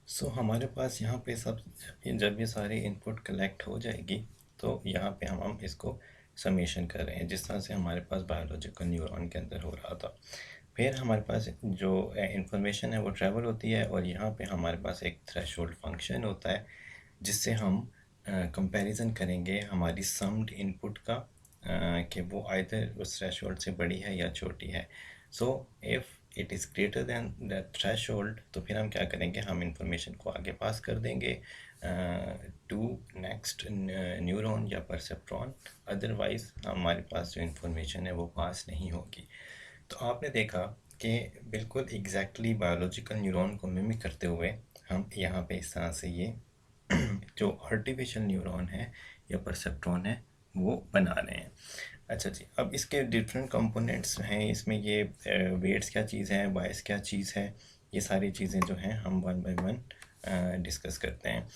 हमारे पास यहाँ पे सब जब ये सारी इनपुट कलेक्ट हो जाएगी तो यहाँ पे हम इसको समेशन कर रहे हैं, जिस तरह से हमारे पास बायोलॉजिकल न्यूरॉन के अंदर हो रहा था। फिर हमारे पास जो इंफॉर्मेशन है वो ट्रैवल होती है और यहाँ पे हमारे पास एक थ्रेशोल्ड फंक्शन होता है जिससे हम कंपैरिजन करेंगे हमारी सम्ड इनपुट का, कि वो आइदर उस थ्रेशोल्ड से बड़ी है या छोटी है। So if it is greater than the threshold तो फिर हम क्या करेंगे, हम इंफॉर्मेशन को आगे पास कर देंगे टू नेक्स्ट न्यूरॉन या परसेप्ट्रॉन। अदरवाइज़ हमारे पास जो इंफॉर्मेशन है वो पास नहीं होगी। तो आपने देखा कि बिल्कुल एग्जैक्टली बायोलॉजिकल न्यूरॉन को मिमिक करते हुए हम यहाँ पे इस तरह से ये जो आर्टिफिशियल न्यूरॉन है या परसेप्ट्रॉन है वो बना रहे हैं। अच्छा जी, अब इसके डिफरेंट कंपोनेंट्स हैं इसमें, ये वेट्स क्या चीज़ है, बायस क्या चीज़ है, ये सारी चीज़ें जो हैं हम वन बाय वन डिस्कस करते हैं।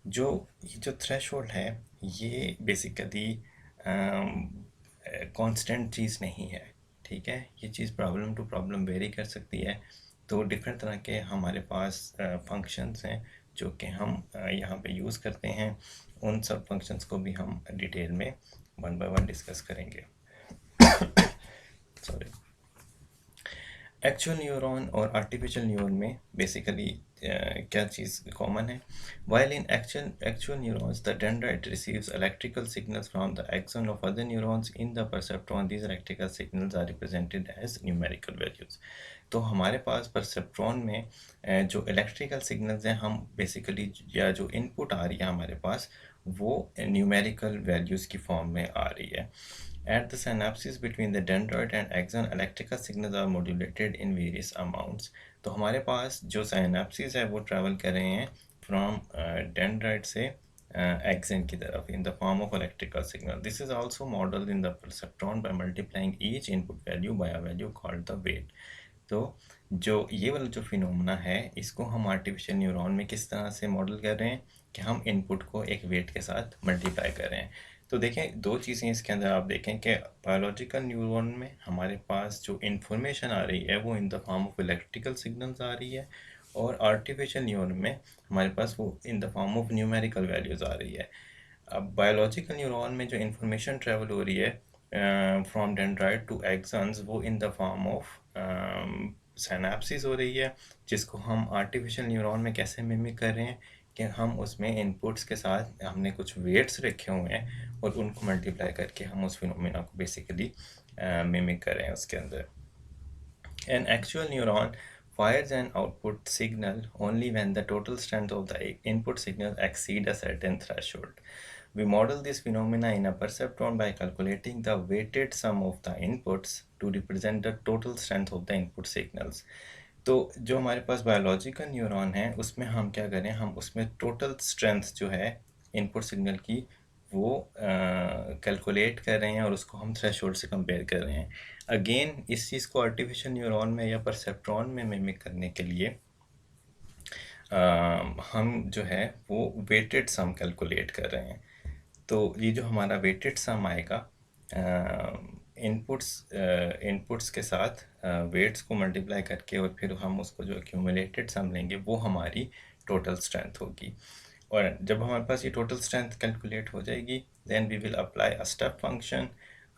ये जो थ्रेशोल्ड है ये बेसिकली कांस्टेंट चीज़ नहीं है, ठीक है। ये चीज़ प्रॉब्लम टू प्रॉब्लम वेरी कर सकती है। तो डिफरेंट तरह के हमारे पास फंक्शंस हैं जो कि हम यहाँ पे यूज़ करते हैं। उन सब फंक्शंस को भी हम डिटेल में वन बाय वन डिस्कस करेंगे। सॉरी। एक्चुअल न्यूरॉन और आर्टिफिशियल न्यूरॉन में बेसिकली क्या चीज़ कॉमन है। While in actual neurons the dendrite receives electrical signals from the axon of other neurons in the perceptron. These electrical signals are represented as numerical values. तो हमारे पास perceptron में जो electrical signals हैं हम basically, या जो input आ रही है हमारे पास, वो न्यूमेरिकल वैल्यूज़ की फॉर्म में आ रही है। At the synapses between the dendroid and axon, electrical signals are modulated in various amounts. तो हमारे पास जो synapses है वो ट्रैवल कर रहे हैं फ्रॉम डेंड्राइड से axon की तरफ in the form of electrical signal. This is also modeled in the perceptron by multiplying each input value by a value called the weight. तो जो ये वाला जो फिनोमेना है इसको हम आर्टिफिशियल न्यूरॉन में किस तरह से मॉडल कर रहे हैं कि हम इनपुट को एक वेट के साथ मल्टीप्लाई कर रहे हैं। तो देखें दो चीज़ें इसके अंदर, आप देखें कि बायोलॉजिकल न्यूरॉन में हमारे पास जो इन्फॉर्मेशन आ रही है वो in the form of electrical signals आ रही है, और आर्टिफिशियल न्यूरॉन में हमारे पास वो in the form of numerical values आ रही है। अब बायोलॉजिकल न्यूरॉन में जो इन्फॉर्मेशन ट्रेवल हो रही है फ्रॉम डेंड्राइट टू एक्सन्स, वो in the form of synapses हो रही है, जिसको हम आर्टिफिशियल न्यूरॉन में कैसे मिमिक कर रहे हैं कि हम उसमें इनपुट्स के साथ हमने कुछ वेट्स रखे हुए हैं और उनको मल्टीप्लाई करके हम उस फिनोमेना को बेसिकली मिमिक कर रहे हैं उसके अंदर। An actual neuron fires an output signal only when the total strength of the input signal exceed a certain threshold. We model this phenomena in a perceptron by calculating the weighted sum of the inputs to represent the total strength of the input signals. तो जो हमारे पास biological neuron है उसमें हम क्या करें, हम उसमें टोटल स्ट्रेंथ जो है इनपुट सिग्नल की वो कैलकुलेट कर रहे हैं और उसको हम थ्रेशोल्ड से कंपेयर कर रहे हैं। अगेन इस चीज़ को आर्टिफिशियल न्यूरॉन में या परसेप्ट्रॉन में मिमिक करने के लिए हम जो है वो वेटेड सम कैलकुलेट कर रहे हैं। तो ये जो हमारा वेटेड सम आएगा इनपुट्स के साथ वेट्स को मल्टीप्लाई करके, और फिर हम उसको जो एक्यूमुलेटेड सम लेंगे वो हमारी टोटल स्ट्रेंथ होगी। और जब हमारे पास ये टोटल स्ट्रेंथ कैलकुलेट हो जाएगी then we will apply a step function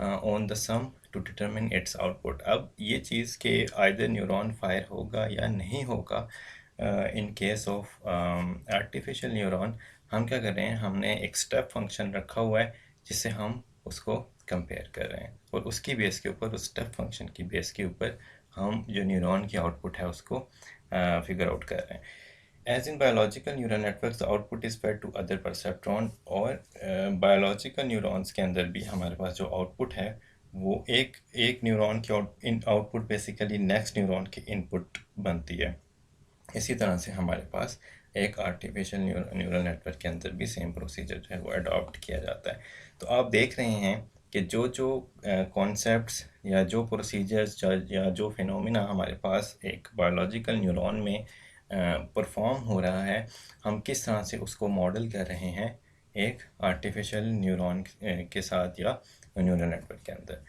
on the sum to determine its output. अब ये चीज़ के आइदर न्यूरॉन फायर होगा या नहीं होगा, in case of artificial neuron हम क्या कर रहे हैं, हमने एक स्टेप फंक्शन रखा हुआ है जिससे हम उसको कंपेयर कर रहे हैं, और उसकी बेस के ऊपर, उस स्टेप फंक्शन की बेस के ऊपर हम जो न्यूरॉन की आउटपुट है उसको फिगर आउट कर रहे हैं। As in biological neural networks, the output is fed to other perceptron, और बायोलॉजिकल न्यूरॉन्स के अंदर भी हमारे पास जो आउटपुट है वो एक न्यूरॉन की आउटपुट बेसिकली नेक्स्ट न्यूरॉन की इनपुट बनती है। इसी तरह से हमारे पास एक आर्टिफिशियल न्यूरल नेटवर्क के अंदर भी सेम प्रोसीजर जो है वो अडॉप्ट किया जाता है। तो आप देख रहे हैं कि जो जो कॉन्सेप्ट्स या जो प्रोसीजर्स या जो फिनोमिना हमारे पास एक बायोलॉजिकल न्यूरॉन में परफॉर्म हो रहा है, हम किस तरह से उसको मॉडल कर रहे हैं एक आर्टिफिशियल न्यूरॉन के साथ या न्यूरल नेटवर्क के अंदर।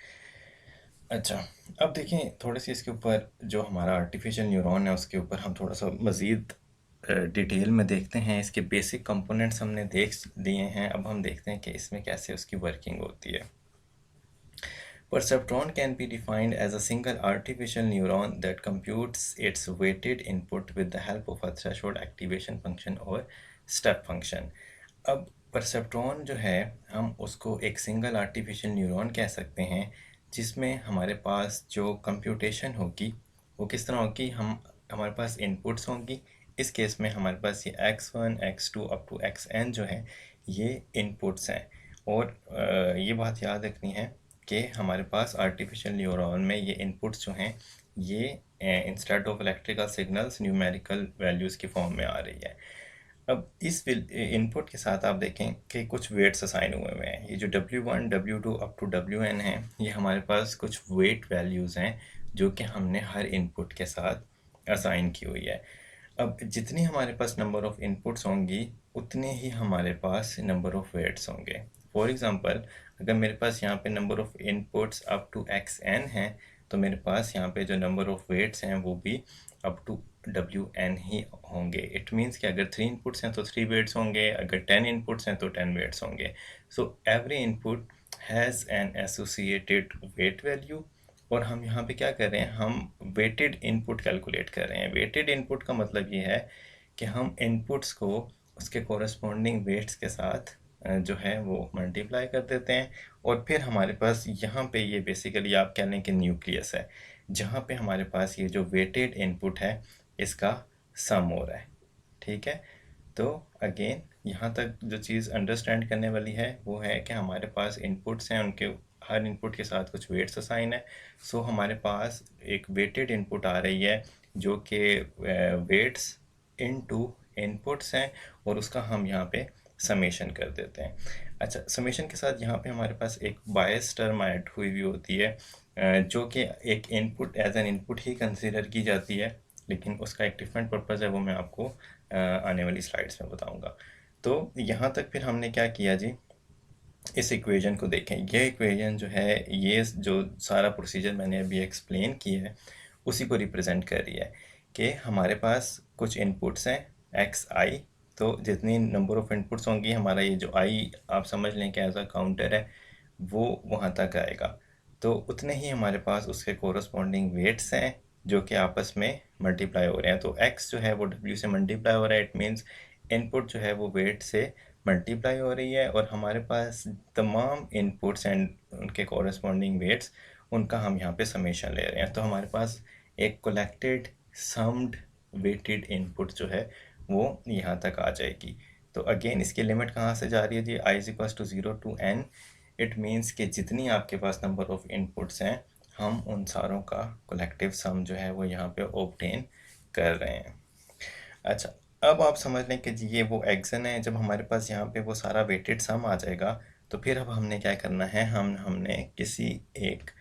अच्छा, अब देखें थोड़ी सी इसके ऊपर जो हमारा आर्टिफिशियल न्यूरॉन है उसके ऊपर हम थोड़ा सा मज़ीद डिटेल में देखते हैं, इसके बेसिक कंपोनेंट्स हमने देख दिए हैं। अब हम देखते हैं कि इसमें कैसे उसकी वर्किंग होती है। Perceptron can be defined as a single artificial neuron that computes its weighted input with the help of a threshold activation function or step function. अब परसेप्ट्रॉन जो है, हम उसको एक सिंगल आर्टिफिशियल न्यूरॉन कह सकते हैं, जिसमें हमारे पास जो कंप्यूटेशन होगी वो किस तरह होगी। हमारे पास इनपुट्स होंगी। इस केस में हमारे पास ये x1 x2 up to xn जो है ये इनपुट्स हैं। और ये बात याद रखनी है कि हमारे पास आर्टिफिशियल न्यूरॉन में ये इनपुट्स जो हैं ये instead of electrical signals numerical values की फॉर्म में आ रही है। अब इस इनपुट के साथ आप देखें कि कुछ वेट्स असाइन हुए हुए हैं। ये जो W1 W2 up to WN है, ये हमारे पास कुछ वेट वैल्यूज़ हैं जो कि हमने हर इनपुट के साथ असाइन की हुई है। अब जितनी हमारे पास नंबर ऑफ़ इनपुट्स होंगी उतने ही हमारे पास नंबर ऑफ़ वेट्स होंगे। फॉर एग्ज़ाम्पल, अगर मेरे पास यहाँ पे number of inputs up to xn है, तो मेरे पास यहाँ पे जो नंबर ऑफ़ वेट्स हैं वो भी अप टू WN ही होंगे। इट मीन्स कि अगर 3 इनपुट्स हैं तो 3 वेट्स होंगे, अगर 10 इनपुट्स हैं तो 10 वेट्स होंगे। So every input has an associated weight value. और हम यहाँ पे क्या कर रहे हैं, हम वेटेड इनपुट कैलकुलेट कर रहे हैं। वेटेड इनपुट का मतलब ये है कि हम इनपुट्स को उसके कोरस्पॉन्डिंग वेट्स के साथ जो है वो मल्टीप्लाई कर देते हैं। और फिर हमारे पास यहाँ पे ये बेसिकली आप कह लें कि न्यूक्लियस है, जहाँ पे हमारे पास ये जो वेटेड इनपुट है इसका सम हो रहा है। ठीक है, तो अगेन यहाँ तक जो चीज़ अंडरस्टैंड करने वाली है वो है कि हमारे पास इनपुट्स हैं, उनके हर इनपुट के साथ कुछ वेट्स असाइन है। सो हमारे पास एक वेटेड इनपुट आ रही है जो कि वेट्स इनटू इनपुट्स हैं, और उसका हम यहाँ पे समेशन कर देते हैं। अच्छा, समेशन के साथ यहाँ पे हमारे पास एक बायस टर्म ऐड हुई हुई होती है जो कि एक इनपुट एज एन इनपुट ही कंसिडर की जाती है, लेकिन उसका एक डिफरेंट पर्पज़ है, वो मैं आपको आने वाली स्लाइड्स में बताऊंगा। तो यहाँ तक फिर हमने क्या किया जी, इस इक्वेशन को देखें। ये इक्वेशन जो है, ये जो सारा प्रोसीजर मैंने अभी एक्सप्लेन किया है उसी को रिप्रेजेंट कर रही है कि हमारे पास कुछ इनपुट्स हैं एक्स आई। तो जितनी नंबर ऑफ़ इनपुट्स होंगी, हमारा ये जो आई आप समझ लें कि एज अ काउंटर है, वो वहाँ तक आएगा। तो उतने ही हमारे पास उसके कोरस्पॉन्डिंग वेट्स हैं जो कि आपस में मल्टीप्लाई हो रहे हैं। तो x जो है वो w से मल्टीप्लाई हो रहा है। इट मीन्स इनपुट जो है वो वेट से मल्टीप्लाई हो रही है, और हमारे पास तमाम इनपुट्स एंड उनके कोरस्पॉन्डिंग वेट्स, उनका हम यहाँ पे समेशन ले रहे हैं। तो हमारे पास एक कलेक्टेड सम्ड वेटेड इनपुट जो है वो यहाँ तक आ जाएगी। तो अगेन इसकी लिमिट कहाँ से जा रही है जी, i = 0 to n। It means कि जितनी आपके पास नंबर ऑफ़ इनपुट्स हैं, हम उन सारों का कलेक्टिव सम जो है वो यहाँ पे ऑब्टेन कर रहे हैं। अच्छा, अब आप समझ लें कि जी ये वो एक्शन है। जब हमारे पास यहाँ पे वो सारा वेटेड सम आ जाएगा, तो फिर अब हमने क्या करना है, हमने किसी एक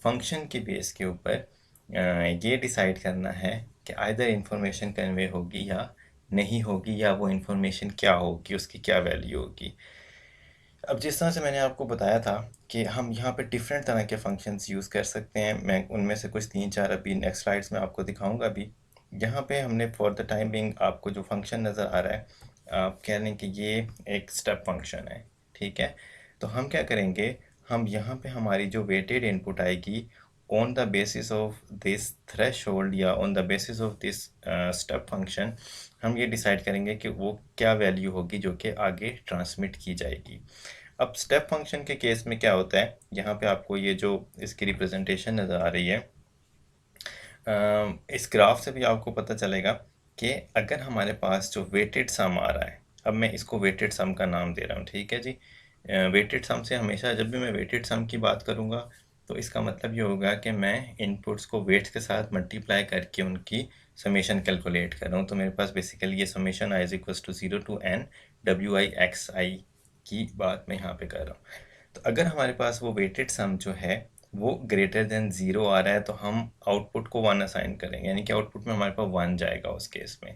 फंक्शन के बेस के ऊपर ये डिसाइड करना है कि आइदर इंफॉर्मेशन कन्वे होगी या नहीं होगी, या वो इंफॉर्मेशन क्या होगी, उसकी क्या वैल्यू होगी। अब जिस तरह से मैंने आपको बताया था कि हम यहाँ पे डिफरेंट तरह के फंक्शंस यूज़ कर सकते हैं। मैं उनमें से कुछ 3-4 अभी नेक्स्ट स्लाइड्स में आपको दिखाऊंगा भी। यहाँ पे हमने फॉर द टाइम बिंग आपको जो फंक्शन नज़र आ रहा है, आप कह लें कि ये एक स्टेप फंक्शन है। ठीक है, तो हम क्या करेंगे, हम यहाँ पे हमारी जो वेटेड इनपुट आएगी on the basis of this threshold या on the basis of this step function, हम ये डिसाइड करेंगे कि वो क्या वैल्यू होगी जो कि आगे ट्रांसमिट की जाएगी। अब स्टेप फंक्शन के केस में क्या होता है, यहाँ पे आपको ये जो इसकी रिप्रेजेंटेशन नज़र आ रही है, इस ग्राफ से भी आपको पता चलेगा कि अगर हमारे पास जो वेटेड सम आ रहा है, अब मैं इसको वेटेड सम का नाम दे रहा हूँ। ठीक है जी, वेटेड सम से हमेशा जब भी मैं वेटेड सम की बात करूँगा तो इसका मतलब ये होगा कि मैं इनपुट्स को वेट्स के साथ मल्टीप्लाई करके उनकी समेशन कैलकुलेट कर रहा हूँ। तो मेरे पास बेसिकली ये summation i = 0 to n WI xi की बात मैं यहाँ पे कर रहा हूँ। तो अगर हमारे पास वो वेटेड सम जो है वो ग्रेटर देन 0 आ रहा है, तो हम आउटपुट को 1 असाइन करेंगे, यानी कि आउटपुट में हमारे पास 1 जाएगा उस केस में।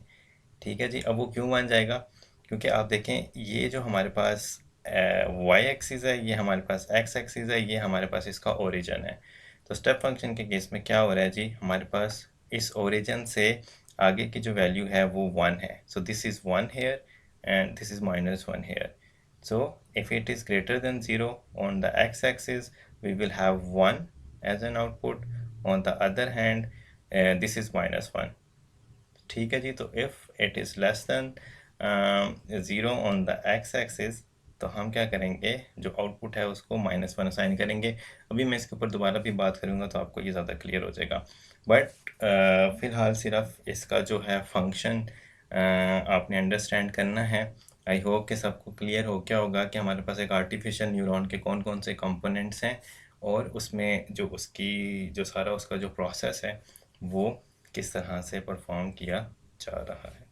ठीक है जी, अब वो क्यों 1 जाएगा, क्योंकि आप देखें ये जो हमारे पास y एक्सिस है, ये हमारे पास x एक्सिस है, ये हमारे पास इसका ओरिजिन है। तो स्टेप फंक्शन के केस में क्या हो रहा है जी, हमारे पास इस ओरिजिन से आगे की जो वैल्यू है वो 1 है, so this is 1 here and this is -1 here. So if it is greater than 0 on the x-axis, we will have 1 as an output. On the other hand, this is -1. ठीक है जी. तो if it is less than 0 on the x axis, तो हम क्या करेंगे, जो output है उसको -1 असाइन करेंगे. अभी मैं इसके ऊपर दोबारा भी बात करूँगा तो आपको ये ज़्यादा क्लियर हो जाएगा. बट फ़िलहाल सिर्फ इसका जो है फंक्शन आपने अंडरस्टैंड करना है. आई होप कि सबको क्लियर हो गया होगा कि हमारे पास एक आर्टिफिशियल न्यूरॉन के कौन कौन से कंपोनेंट्स हैं और उसमें जो उसकी जो सारा उसका जो प्रोसेस है वो किस तरह से परफॉर्म किया जा रहा है.